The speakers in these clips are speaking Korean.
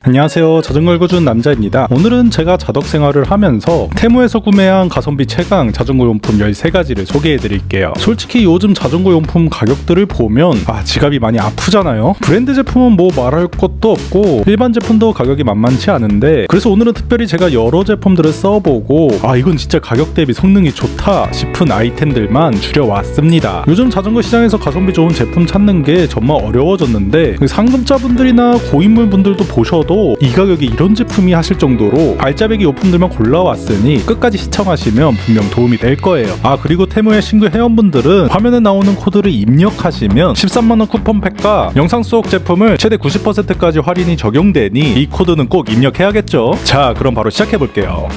안녕하세요. 자전거 읽어주는 남자입니다. 오늘은 제가 자덕 생활을 하면서 테무에서 구매한 가성비 최강 자전거 용품 13가지를 소개해드릴게요. 솔직히 요즘 자전거 용품 가격들을 보면 지갑이 많이 아프잖아요. 브랜드 제품은 뭐 말할 것도 없고 일반 제품도 가격이 만만치 않은데, 그래서 오늘은 특별히 제가 여러 제품들을 써보고 이건 진짜 가격 대비 성능이 좋다 싶은 아이템들만 줄여왔습니다. 요즘 자전거 시장에서 가성비 좋은 제품 찾는 게 정말 어려워졌는데, 상급자분들이나 고인물 분들도 보셔도 이 가격에 이런 제품이 하실 정도로 알짜배기 용품들만 골라왔으니 끝까지 시청하시면 분명 도움이 될 거예요. 그리고 테무의 신규 회원분들은 화면에 나오는 코드를 입력하시면 13만원 쿠폰팩과 영상 속 제품을 최대 90%까지 할인이 적용되니 이 코드는 꼭 입력해야겠죠. 자, 그럼 바로 시작해볼게요.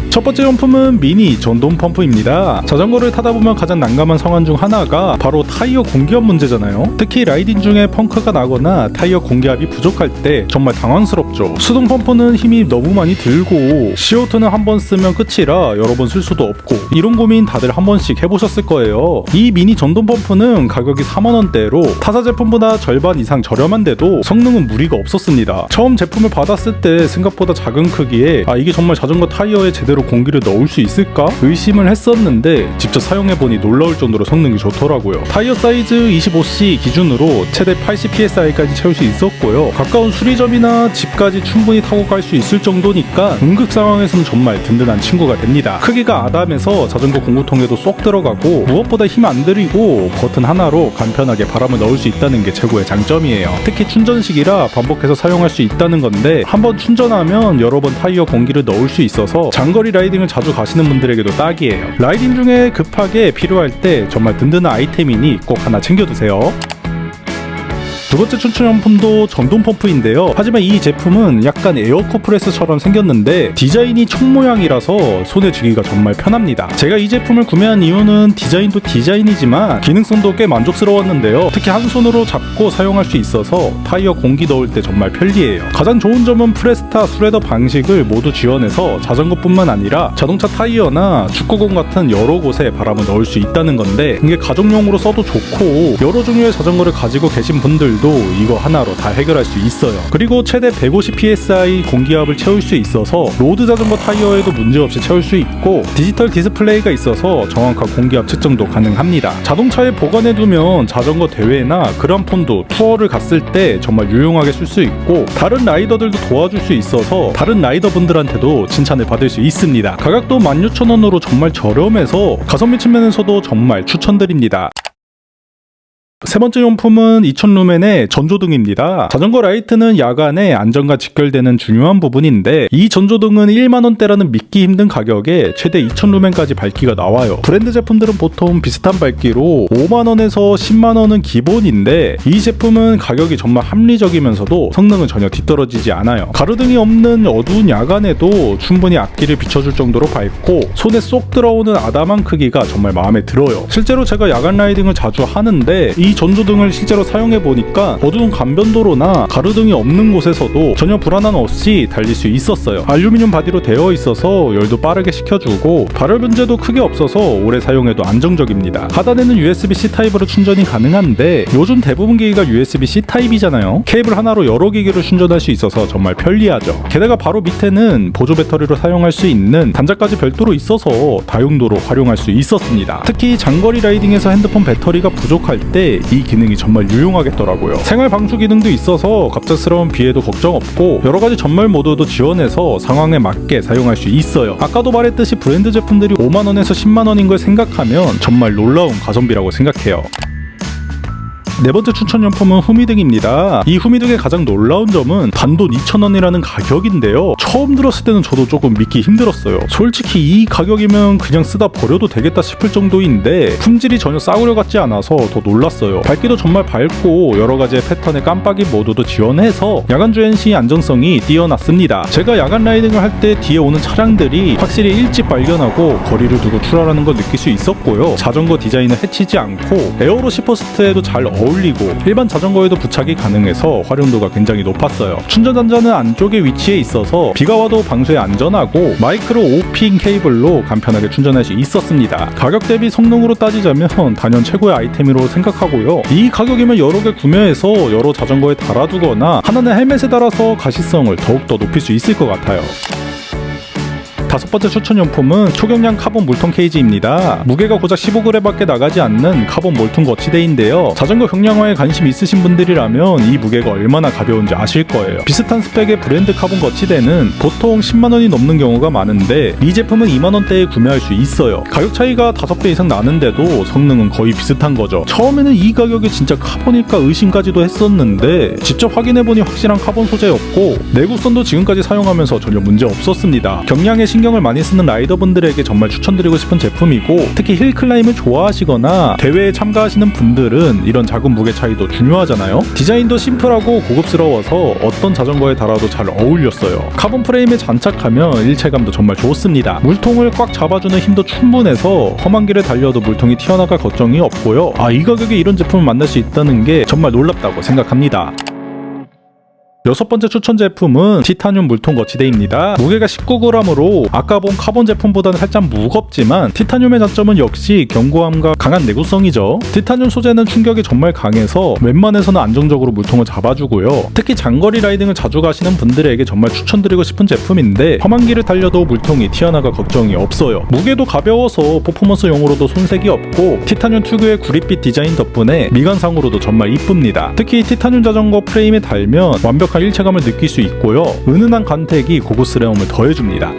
첫 번째 용품은 미니 전동 펌프입니다. 자전거를 타다 보면 가장 난감한 상황 중 하나가 바로 타이어 공기압 문제잖아요. 특히 라이딩 중에 펑크가 나거나 타이어 공기압이 부족할 때 정말 당황스럽죠. 수동 펌프는 힘이 너무 많이 들고 CO2는 한 번 쓰면 끝이라 여러 번 쓸 수도 없고, 이런 고민 다들 한 번씩 해보셨을 거예요. 이 미니 전동 펌프는 가격이 4만원대로 타사 제품보다 절반 이상 저렴한데도 성능은 무리가 없었습니다. 처음 제품을 받았을 때 생각보다 작은 크기에 이게 정말 자전거 타이어에 제대로 공기를 넣을 수 있을까? 의심을 했었는데 직접 사용해보니 놀라울 정도로 성능이 좋더라고요. 타이어 사이즈 25C 기준으로 최대 80psi까지 채울 수 있었고요. 가까운 수리점이나 집까지 충분히 타고 갈 수 있을 정도니까 응급 상황에서는 정말 든든한 친구가 됩니다. 크기가 아담해서 자전거 공구통에도 쏙 들어가고 무엇보다 힘 안 들이고 버튼 하나로 간편하게 바람을 넣을 수 있다는 게 최고의 장점이에요. 특히 충전식이라 반복해서 사용할 수 있다는 건데, 한번 충전하면 여러 번 타이어 공기를 넣을 수 있어서 장거리 라이딩을 자주 가시는 분들에게도 딱이에요. 라이딩 중에 급하게 필요할 때 정말 든든한 아이템이니 꼭 하나 챙겨두세요. 두 번째 추천용품도 전동 펌프인데요. 하지만 이 제품은 약간 에어커프레스처럼 생겼는데 디자인이 총 모양이라서 손에 쥐기가 정말 편합니다. 제가 이 제품을 구매한 이유는 디자인도 디자인이지만 기능성도 꽤 만족스러웠는데요. 특히 한 손으로 잡고 사용할 수 있어서 타이어 공기 넣을 때 정말 편리해요. 가장 좋은 점은 프레스타, 스레더 방식을 모두 지원해서 자전거뿐만 아니라 자동차 타이어나 축구공 같은 여러 곳에 바람을 넣을 수 있다는 건데, 이게 가정용으로 써도 좋고 여러 종류의 자전거를 가지고 계신 분들 이거 하나로 다 해결할 수 있어요. 그리고 최대 150psi 공기압을 채울 수 있어서 로드 자전거 타이어에도 문제없이 채울 수 있고, 디지털 디스플레이가 있어서 정확한 공기압 측정도 가능합니다. 자동차에 보관해두면 자전거 대회나 그란폰도 투어를 갔을 때 정말 유용하게 쓸 수 있고, 다른 라이더들도 도와줄 수 있어서 다른 라이더분들한테도 칭찬을 받을 수 있습니다. 가격도 16,000원으로 정말 저렴해서 가성비 측면에서도 정말 추천드립니다. 세 번째 용품은 2000루멘의 전조등입니다. 자전거 라이트는 야간에 안전과 직결되는 중요한 부분인데, 이 전조등은 1만원대라는 믿기 힘든 가격에 최대 2000루멘까지 밝기가 나와요. 브랜드 제품들은 보통 비슷한 밝기로 5만원에서 10만원은 기본인데, 이 제품은 가격이 정말 합리적이면서도 성능은 전혀 뒤떨어지지 않아요. 가로등이 없는 어두운 야간에도 충분히 앞길을 비춰줄 정도로 밝고, 손에 쏙 들어오는 아담한 크기가 정말 마음에 들어요. 실제로 제가 야간 라이딩을 자주 하는데 이 전조등을 실제로 사용해보니까 어두운 간변도로나 가로등이 없는 곳에서도 전혀 불안함 없이 달릴 수 있었어요. 알루미늄 바디로 되어 있어서 열도 빠르게 식혀주고 발열 문제도 크게 없어서 오래 사용해도 안정적입니다. 하단에는 USB-C 타입으로 충전이 가능한데, 요즘 대부분 기기가 USB-C 타입이잖아요. 케이블 하나로 여러 기기를 충전할 수 있어서 정말 편리하죠. 게다가 바로 밑에는 보조 배터리로 사용할 수 있는 단자까지 별도로 있어서 다용도로 활용할 수 있었습니다. 특히 장거리 라이딩에서 핸드폰 배터리가 부족할 때 이 기능이 정말 유용하겠더라고요. 생활 방수 기능도 있어서 갑작스러운 비에도 걱정 없고, 여러가지 전멸 모드도 지원해서 상황에 맞게 사용할 수 있어요. 아까도 말했듯이 브랜드 제품들이 5만원에서 10만원인 걸 생각하면 정말 놀라운 가성비라고 생각해요. 네 번째 추천용품은 후미등입니다. 이 후미등의 가장 놀라운 점은 단돈 2,000원이라는 가격인데요. 처음 들었을 때는 저도 조금 믿기 힘들었어요. 솔직히 이 가격이면 그냥 쓰다 버려도 되겠다 싶을 정도인데, 품질이 전혀 싸구려 같지 않아서 더 놀랐어요. 밝기도 정말 밝고 여러가지의 패턴의 깜빡이 모드도 지원해서 야간 주행 시 안정성이 뛰어났습니다. 제가 야간 라이딩을 할 때 뒤에 오는 차량들이 확실히 일찍 발견하고 거리를 두고 출하라는 걸 느낄 수 있었고요. 자전거 디자인을 해치지 않고 에어로 시퍼스트에도 잘 어울리고 일반 자전거에도 부착이 가능해서 활용도가 굉장히 높았어요. 충전 단자는 안쪽에 위치해 있어서 비가 와도 방수에 안전하고 마이크로 5핀 케이블로 간편하게 충전할 수 있었습니다. 가격 대비 성능으로 따지자면 단연 최고의 아이템으로 생각하고요. 이 가격이면 여러 개 구매해서 여러 자전거에 달아두거나 하나는 헬멧에 달아서 가시성을 더욱더 높일 수 있을 것 같아요. 다섯 번째 추천용품은 초경량 카본 물통 케이지입니다. 무게가 고작 15g밖에 나가지 않는 카본 몰통 거치대인데요. 자전거 경량화에 관심 있으신 분들이라면 이 무게가 얼마나 가벼운지 아실 거예요. 비슷한 스펙의 브랜드 카본 거치대는 보통 10만원이 넘는 경우가 많은데 이 제품은 2만원대에 구매할 수 있어요. 가격 차이가 5배 이상 나는데도 성능은 거의 비슷한 거죠. 처음에는 이 가격이 진짜 카본일까 의심까지도 했었는데 직접 확인해보니 확실한 카본 소재였고 내구성도 지금까지 사용하면서 전혀 문제 없었습니다. 경량에 신경을 많이 쓰는 라이더분들에게 정말 추천드리고 싶은 제품이고 특히 힐클라임을 좋아하시거나 대회에 참가하시는 분들은 이런 작은 무게 차이도 중요하잖아요. 디자인도 심플하고 고급스러워서 어떤 자전거에 달아도 잘 어울렸어요. 카본 프레임에 장착하면 일체감도 정말 좋습니다. 물통을 꽉 잡아주는 힘도 충분해서 험한 길에 달려도 물통이 튀어나갈 걱정이 없고요. 이 가격에 이런 제품을 만날 수 있다는 게 정말 놀랍다고 생각합니다. 여섯 번째 추천 제품은 티타늄 물통 거치대입니다. 무게가 19g으로 아까 본 카본 제품보다는 살짝 무겁지만 티타늄의 장점은 역시 견고함과 강한 내구성이죠. 티타늄 소재는 충격이 정말 강해서 웬만해서는 안정적으로 물통을 잡아주고요. 특히 장거리 라이딩을 자주 가시는 분들에게 정말 추천드리고 싶은 제품인데 험한 길을 달려도 물통이 튀어나갈 걱정이 없어요. 무게도 가벼워서 퍼포먼스용으로도 손색이 없고 티타늄 특유의 구릿빛 디자인 덕분에 미관상으로도 정말 이쁩니다. 특히 티타늄 자전거 프레임에 달면 완벽한 일체감을 느낄 수 있고요. 은은한 간택이 고급스러움을 더해줍니다.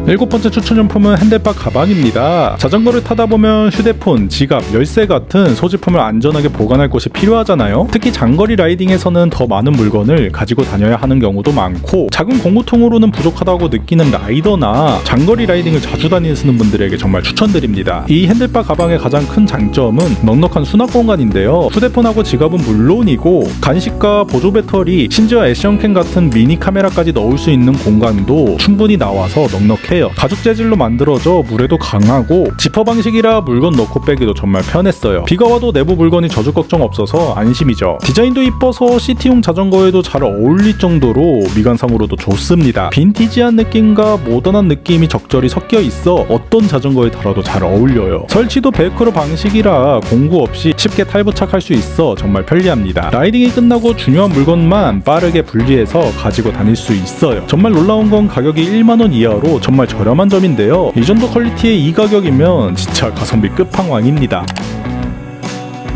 일곱 번째 추천용품은 핸들바 가방입니다. 자전거를 타다 보면 휴대폰, 지갑, 열쇠 같은 소지품을 안전하게 보관할 곳이 필요하잖아요. 특히 장거리 라이딩에서는 더 많은 물건을 가지고 다녀야 하는 경우도 많고 작은 공구통으로는 부족하다고 느끼는 라이더나 장거리 라이딩을 자주 다니시는 분들에게 정말 추천드립니다. 이 핸들바 가방의 가장 큰 장점은 넉넉한 수납 공간인데요. 휴대폰하고 지갑은 물론이고 간식과 보조 배터리, 심지어 액션캠 같은 미니 카메라까지 넣을 수 있는 공간도 충분히 나와서 넉넉해요. 가죽 재질로 만들어져 물에도 강하고 지퍼 방식이라 물건 넣고 빼기도 정말 편했어요. 비가 와도 내부 물건이 젖을 걱정 없어서 안심이죠. 디자인도 이뻐서 시티용 자전거에도 잘 어울릴 정도로 미관상으로도 좋습니다. 빈티지한 느낌과 모던한 느낌이 적절히 섞여 있어 어떤 자전거에 달아도 잘 어울려요. 설치도 벨크로 방식이라 공구 없이 쉽게 탈부착할 수 있어 정말 편리합니다. 라이딩이 끝나고 중요한 물건만 빠르게 분리해서 가지고 다닐 수 있어요. 정말 놀라운 건 가격이 1만원 이하로 정말 저렴한 점인데요. 이 정도 퀄리티의 이 가격이면 진짜 가성비 끝판왕입니다.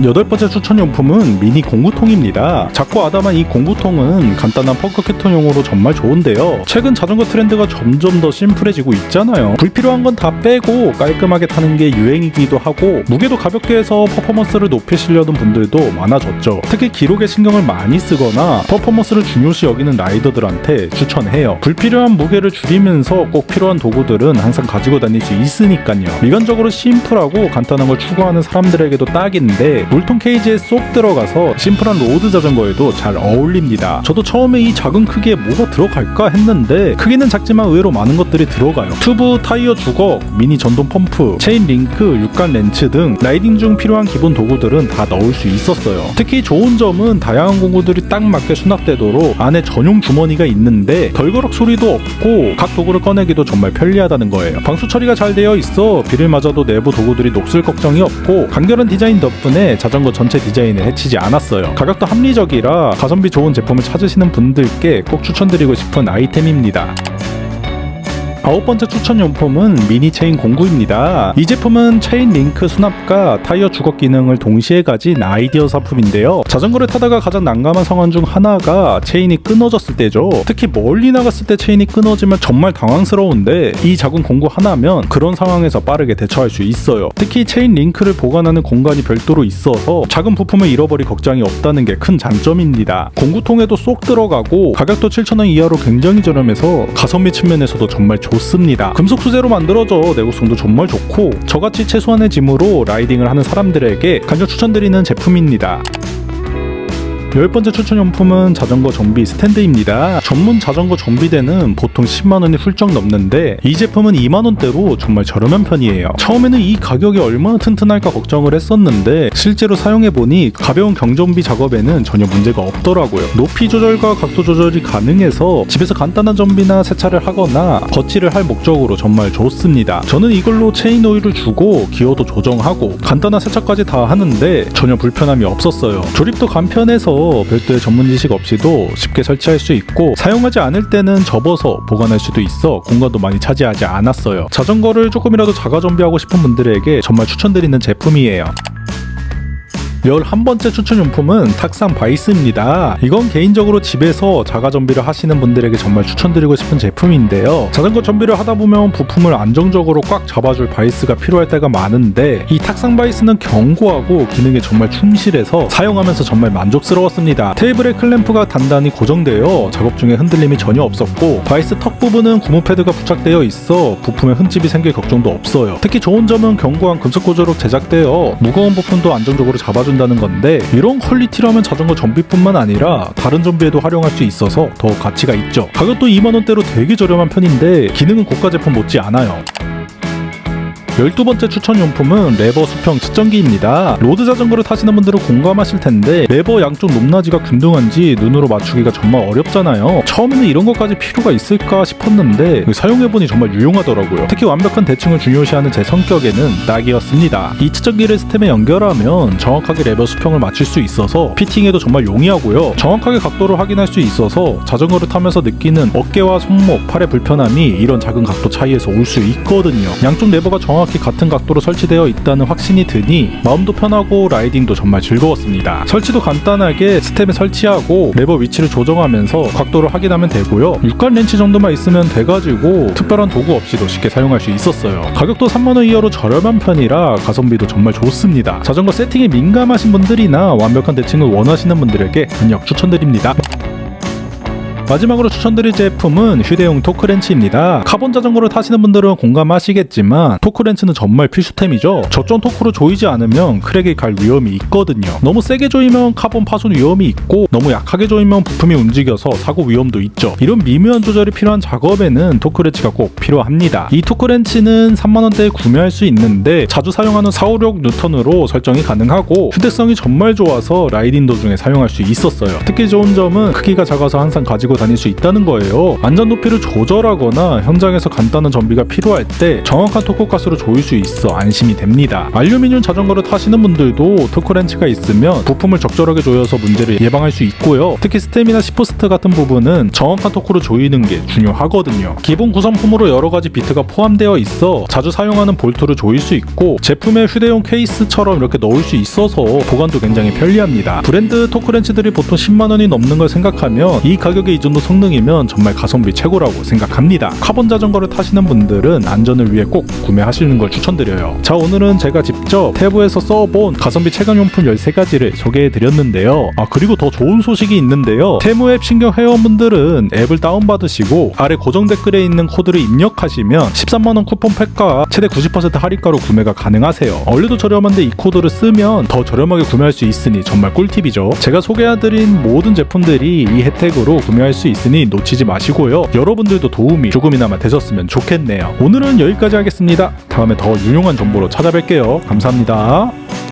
여덟 번째 추천용품은 미니 공구통입니다. 작고 아담한 이 공구통은 간단한 펑크캐톤용으로 정말 좋은데요. 최근 자전거 트렌드가 점점 더 심플해지고 있잖아요. 불필요한 건 다 빼고 깔끔하게 타는 게 유행이기도 하고 무게도 가볍게 해서 퍼포먼스를 높이시려는 분들도 많아졌죠. 특히 기록에 신경을 많이 쓰거나 퍼포먼스를 중요시 여기는 라이더들한테 추천해요. 불필요한 무게를 줄이면서 꼭 필요한 도구들은 항상 가지고 다닐 수 있으니까요. 미관적으로 심플하고 간단한 걸 추구하는 사람들에게도 딱인데 물통 케이지에 쏙 들어가서 심플한 로드 자전거에도 잘 어울립니다. 저도 처음에 이 작은 크기에 뭐가 들어갈까 했는데 크기는 작지만 의외로 많은 것들이 들어가요. 튜브, 타이어 주걱, 미니 전동 펌프, 체인 링크, 육간 렌치 등 라이딩 중 필요한 기본 도구들은 다 넣을 수 있었어요. 특히 좋은 점은 다양한 공구들이 딱 맞게 수납되도록 안에 전용 주머니가 있는데 덜그럭 소리도 없고 각 도구를 꺼내기도 정말 편리하다는 거예요. 방수 처리가 잘 되어 있어 비를 맞아도 내부 도구들이 녹슬 걱정이 없고 간결한 디자인 덕분에 자전거 전체 디자인을 해치지 않았어요. 가격도 합리적이라 가성비 좋은 제품을 찾으시는 분들께 꼭 추천드리고 싶은 아이템입니다. 아홉 번째 추천용품은 미니 체인 공구입니다. 이 제품은 체인 링크 수납과 타이어 주걱 기능을 동시에 가진 아이디어 사품인데요. 자전거를 타다가 가장 난감한 상황 중 하나가 체인이 끊어졌을 때죠. 특히 멀리 나갔을 때 체인이 끊어지면 정말 당황스러운데 이 작은 공구 하나면 그런 상황에서 빠르게 대처할 수 있어요. 특히 체인 링크를 보관하는 공간이 별도로 있어서 작은 부품을 잃어버릴 걱정이 없다는 게 큰 장점입니다. 공구통에도 쏙 들어가고 가격도 7,000원 이하로 굉장히 저렴해서 가성비 측면에서도 정말 좋습니다. 금속 소재로 만들어져 내구성도 정말 좋고 저같이 최소한의 짐으로 라이딩을 하는 사람들에게 간접 추천드리는 제품입니다. 10번째 추천용품은 자전거 정비 스탠드입니다. 전문 자전거 정비대는 보통 10만원이 훌쩍 넘는데 이 제품은 2만원대로 정말 저렴한 편이에요. 처음에는 이 가격이 얼마나 튼튼할까 걱정을 했었는데 실제로 사용해보니 가벼운 경정비 작업에는 전혀 문제가 없더라고요. 높이 조절과 각도 조절이 가능해서 집에서 간단한 정비나 세차를 하거나 거치를 할 목적으로 정말 좋습니다. 저는 이걸로 체인 오일을 주고 기어도 조정하고 간단한 세차까지 다 하는데 전혀 불편함이 없었어요. 조립도 간편해서 별도의 전문 지식 없이도 쉽게 설치할 수 있고 사용하지 않을 때는 접어서 보관할 수도 있어 공간도 많이 차지하지 않았어요. 자전거를 조금이라도 자가 정비하고 싶은 분들에게 정말 추천드리는 제품이에요. 11번째 추천용품은 탁상 바이스입니다. 이건 개인적으로 집에서 자가 정비를 하시는 분들에게 정말 추천드리고 싶은 제품인데요. 자전거 정비를 하다 보면 부품을 안정적으로 꽉 잡아줄 바이스가 필요할 때가 많은데 이 탁상 바이스는 견고하고 기능에 정말 충실해서 사용하면서 정말 만족스러웠습니다. 테이블에 클램프가 단단히 고정되어 작업 중에 흔들림이 전혀 없었고 바이스 턱 부분은 고무 패드가 부착되어 있어 부품에 흠집이 생길 걱정도 없어요. 특히 좋은 점은 견고한 금속 구조로 제작되어 무거운 부품도 안정적으로 잡아준다는 건데 이런 퀄리티라면 자전거 정비뿐만 아니라 다른 정비에도 활용할 수 있어서 더 가치가 있죠. 가격도 2만원대로 되게 저렴한 편인데 기능은 고가 제품 못지 않아요. 12번째 추천용품은 레버 수평 측정기입니다. 로드 자전거를 타시는 분들은 공감하실 텐데 레버 양쪽 높낮이가 균등한지 눈으로 맞추기가 정말 어렵잖아요. 처음에는 이런 것까지 필요가 있을까 싶었는데 사용해보니 정말 유용하더라고요. 특히 완벽한 대칭을 중요시하는 제 성격에는 딱이었습니다. 이 측정기를 스템에 연결하면 정확하게 레버 수평을 맞출 수 있어서 피팅에도 정말 용이하고요. 정확하게 각도를 확인할 수 있어서 자전거를 타면서 느끼는 어깨와 손목, 팔의 불편함이 이런 작은 각도 차이에서 올 수 있거든요. 양쪽 레버가 정확히 같은 각도로 설치되어 있다는 확신이 드니 마음도 편하고 라이딩도 정말 즐거웠습니다. 설치도 간단하게 스텝에 설치하고 레버 위치를 조정하면서 각도를 확인하면 되고요. 육간 렌치 정도만 있으면 돼가지고 특별한 도구 없이도 쉽게 사용할 수 있었어요. 가격도 3만원 이하로 저렴한 편이라 가성비도 정말 좋습니다. 자전거 세팅에 민감하신 분들이나 완벽한 대칭을 원하시는 분들에게 강력 추천드립니다. 마지막으로 추천드릴 제품은 휴대용 토크렌치입니다. 카본 자전거를 타시는 분들은 공감하시겠지만 토크렌치는 정말 필수템이죠. 적정 토크로 조이지 않으면 크랙이 갈 위험이 있거든요. 너무 세게 조이면 카본 파손 위험이 있고 너무 약하게 조이면 부품이 움직여서 사고 위험도 있죠. 이런 미묘한 조절이 필요한 작업에는 토크렌치가 꼭 필요합니다. 이 토크렌치는 3만원대에 구매할 수 있는데 자주 사용하는 456N으로 설정이 가능하고 휴대성이 정말 좋아서 라이딩 도중에 사용할 수 있었어요. 특히 좋은 점은 크기가 작아서 항상 가지고 다닐 수 있다는 거예요. 안전 높이를 조절하거나 현장에서 간단한 정비가 필요할 때 정확한 토크가스로 조일 수 있어 안심이 됩니다. 알루미늄 자전거를 타시는 분들도 토크렌치가 있으면 부품을 적절하게 조여서 문제를 예방할 수 있고요. 특히 스템이나 시프스트 같은 부분은 정확한 토크로 조이는 게 중요하거든요. 기본 구성품으로 여러가지 비트가 포함되어 있어 자주 사용하는 볼트를 조일 수 있고 제품에 휴대용 케이스처럼 이렇게 넣을 수 있어서 보관도 굉장히 편리합니다. 브랜드 토크렌치들이 보통 10만원이 넘는 걸 생각하면 이 가격에 이 정도 성능이면 정말 가성비 최고라고 생각합니다. 카본 자전거를 타시는 분들은 안전을 위해 꼭 구매하시는 걸 추천드려요. 자, 오늘은 제가 직접 태부에서 써본 가성비 체감용품 13가지를 소개해드렸는데요. 그리고 더 좋은 소식이 있는데요. 테무 앱 신경 회원분들은 앱을 다운받으시고 아래 고정 댓글에 있는 코드를 입력하시면 13만원 쿠폰팩과 최대 90% 할인가로 구매가 가능하세요. 원래도 저렴한데 이 코드를 쓰면 더 저렴하게 구매할 수 있으니 정말 꿀팁이죠. 제가 소개해드린 모든 제품들이 이 혜택으로 구매할 수 있으니 놓치지 마시고요. 여러분들도 도움이 조금이나마 되셨으면 좋겠네요. 오늘은 여기까지 하겠습니다. 다음에 더 유용한 정보로 찾아뵐게요. 감사합니다.